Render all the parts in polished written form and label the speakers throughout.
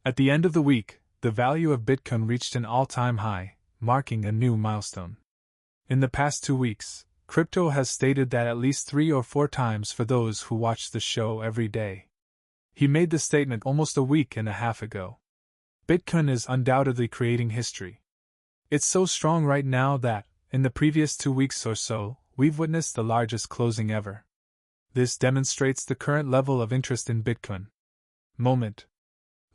Speaker 1: At the end of the week, the value of Bitcoin reached an all-time high, marking a new milestone. In the past 2 weeks, crypto has stated that at least 3 or 4 times for those who watch the show every day. He made the statement almost a week and a half ago. Bitcoin is undoubtedly creating history. It's so strong right now that, in the previous 2 weeks or so, we've witnessed the largest closing ever. This demonstrates the current level of interest in Bitcoin.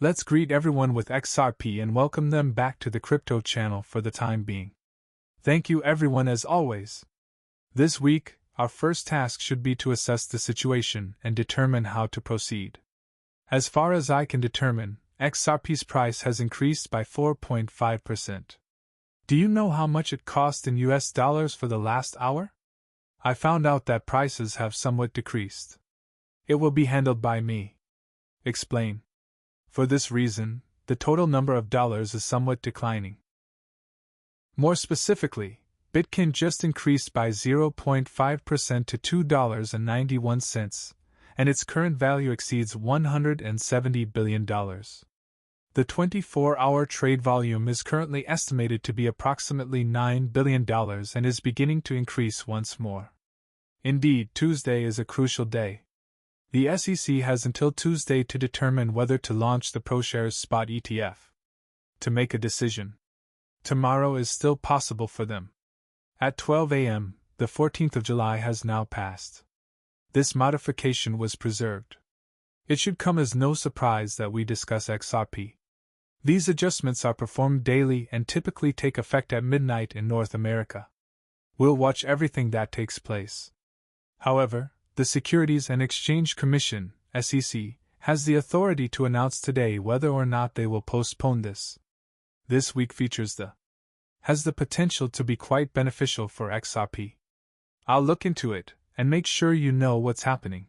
Speaker 1: Let's greet everyone with XRP and welcome them back to the crypto channel for the time being. Thank you everyone as always. This week, our first task should be to assess the situation and determine how to proceed. As far as I can determine, XRP's price has increased by 4.5%. Do you know how much it cost in US dollars for the last hour? I found out that prices have somewhat decreased. It will be handled by me. Explain. For this reason, the total number of dollars is somewhat declining. More specifically, Bitcoin just increased by 0.5% to $2.91, and its current value exceeds $170 billion. The 24-hour trade volume is currently estimated to be approximately $9 billion and is beginning to increase once more. Indeed, Tuesday is a crucial day. The SEC has until Tuesday to determine whether to launch the ProShares Spot ETF. To make a decision. Tomorrow is still possible for them. At 12 a.m., the 14th of July has now passed. This modification was preserved. It should come as no surprise that we discuss XRP. These adjustments are performed daily and typically take effect at midnight in North America. We'll watch everything that takes place. However, the Securities and Exchange Commission, SEC, has the authority to announce today whether or not they will postpone this. This week features has the potential to be quite beneficial for XRP. I'll look into it and make sure you know what's happening.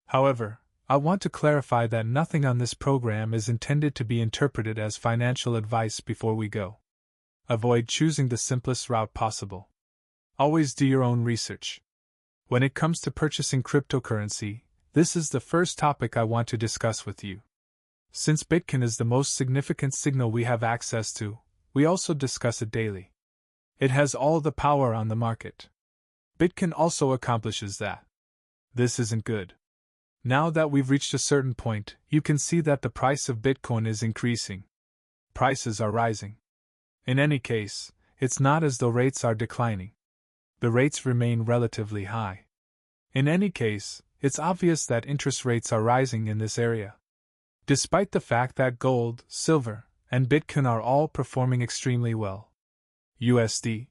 Speaker 1: However, I want to clarify that nothing on this program is intended to be interpreted as financial advice before we go. Avoid choosing the simplest route possible. Always do your own research. When it comes to purchasing cryptocurrency, this is the first topic I want to discuss with you. Since Bitcoin is the most significant signal we have access to, we also discuss it daily. It has all the power on the market. Bitcoin also accomplishes that. This isn't good. Now that we've reached a certain point, you can see that the price of Bitcoin is increasing. Prices are rising. In any case, it's not as though rates are declining. The rates remain relatively high. In any case, it's obvious that interest rates are rising in this area. Despite the fact that gold, silver, and Bitcoin are all performing extremely well. USD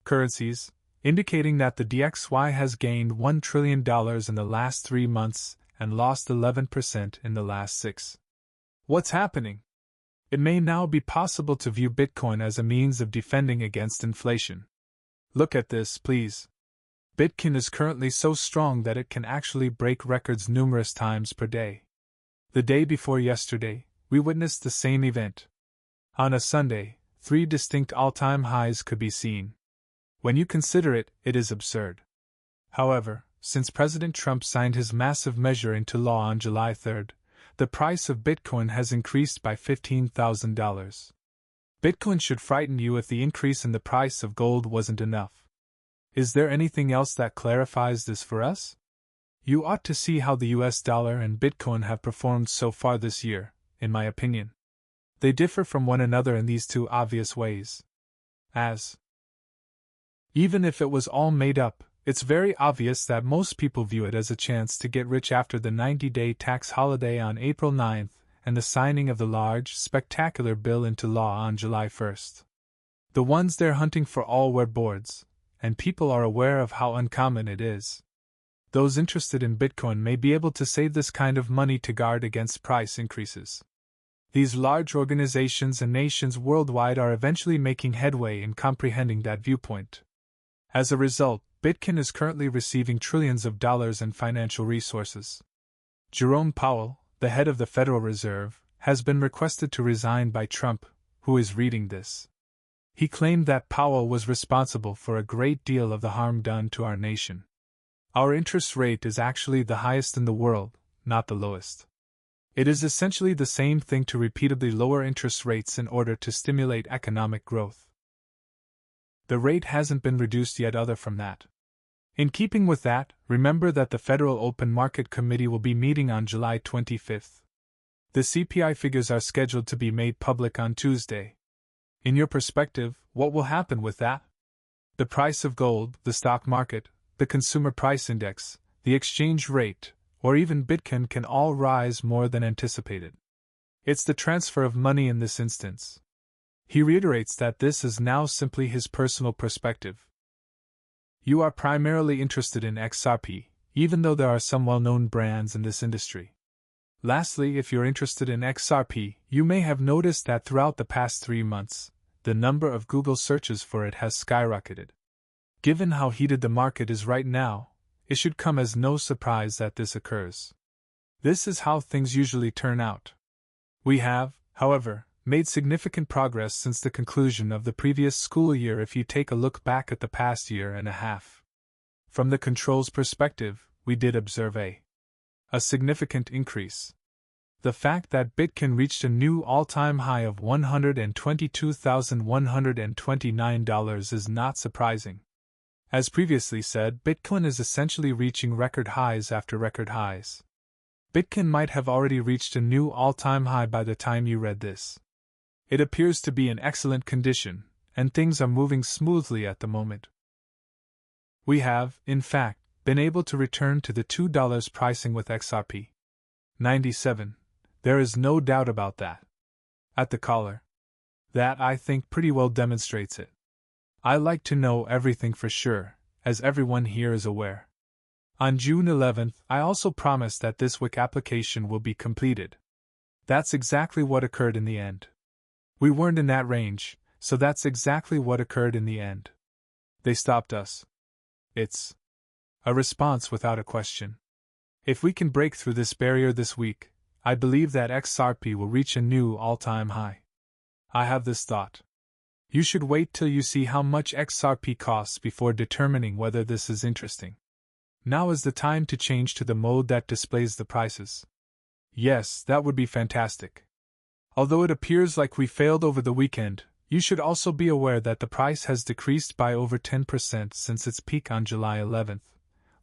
Speaker 1: currencies, indicating that the DXY has gained $1 trillion in the last 3 months and lost 11% in the last 6. What's happening? It may now be possible to view Bitcoin as a means of defending against inflation. Look at this, please. Bitcoin is currently so strong that it can actually break records numerous times per day. The day before yesterday, we witnessed the same event. On a Sunday, 3 distinct all-time highs could be seen. When you consider it, it is absurd. However, since President Trump signed his massive measure into law on July 3rd, the price of Bitcoin has increased by $15,000. Bitcoin should frighten you if the increase in the price of gold wasn't enough. Is there anything else that clarifies this for us? You ought to see how the US dollar and Bitcoin have performed so far this year, in my opinion. They differ from one another in these 2 obvious ways. Even if it was all made up, it's very obvious that most people view it as a chance to get rich after the 90-day tax holiday on April 9th and the signing of the large, spectacular bill into law on July 1st. The ones they're hunting for all wear boards, and people are aware of how uncommon it is. Those interested in Bitcoin may be able to save this kind of money to guard against price increases. These large organizations and nations worldwide are eventually making headway in comprehending that viewpoint. As a result, Bitcoin is currently receiving trillions of dollars in financial resources. Jerome Powell, the head of the Federal Reserve, has been requested to resign by Trump, who is reading this. He claimed that Powell was responsible for a great deal of the harm done to our nation. Our interest rate is actually the highest in the world, not the lowest. It is essentially the same thing to repeatedly lower interest rates in order to stimulate economic growth. The rate hasn't been reduced yet other from that. In keeping with that, remember that the Federal Open Market Committee will be meeting on July 25th. The CPI figures are scheduled to be made public on Tuesday. In your perspective, what will happen with that? The price of gold, the stock market, the consumer price index, the exchange rate, or even Bitcoin can all rise more than anticipated. It's the transfer of money in this instance. He reiterates that this is now simply his personal perspective. You are primarily interested in XRP, even though there are some well-known brands in this industry. Lastly, if you're interested in XRP, you may have noticed that throughout the past 3 months, the number of Google searches for it has skyrocketed. Given how heated the market is right now, it should come as no surprise that this occurs. This is how things usually turn out. We have, however, made significant progress since the conclusion of the previous school year if you take a look back at the past year and a half. From the controls perspective, we did observe a significant increase. The fact that Bitcoin reached a new all-time high of $122,129 is not surprising. As previously said, Bitcoin is essentially reaching record highs after record highs. Bitcoin might have already reached a new all-time high by the time you read this. It appears to be in excellent condition, and things are moving smoothly at the moment. We have, in fact, been able to return to the $2 pricing with XRP 97. There is no doubt about that. At the collar. That, I think, pretty well demonstrates it. I like to know everything for sure, as everyone here is aware. On June 11th, I also promised that this WIC application will be completed. That's exactly what occurred in the end. We weren't in that range, so that's exactly what occurred in the end. They stopped us. It's a response without a question. If we can break through this barrier this week, I believe that XRP will reach a new all-time high. I have this thought. You should wait till you see how much XRP costs before determining whether this is interesting. Now is the time to change to the mode that displays the prices. Yes, that would be fantastic. Although it appears like we failed over the weekend, you should also be aware that the price has decreased by over 10% since its peak on July 11th,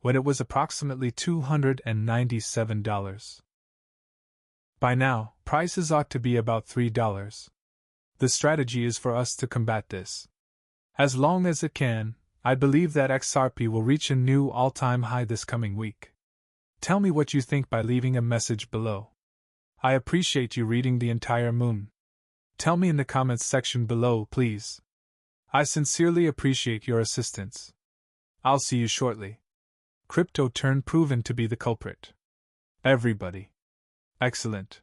Speaker 1: when it was approximately $297. By now, prices ought to be about $3. The strategy is for us to combat this. As long as it can, I believe that XRP will reach a new all-time high this coming week. Tell me what you think by leaving a message below. I appreciate you reading the entire moon. Tell me in the comments section below, please. I sincerely appreciate your assistance. I'll see you shortly. Crypto turned proven to be the culprit. Everybody. Excellent.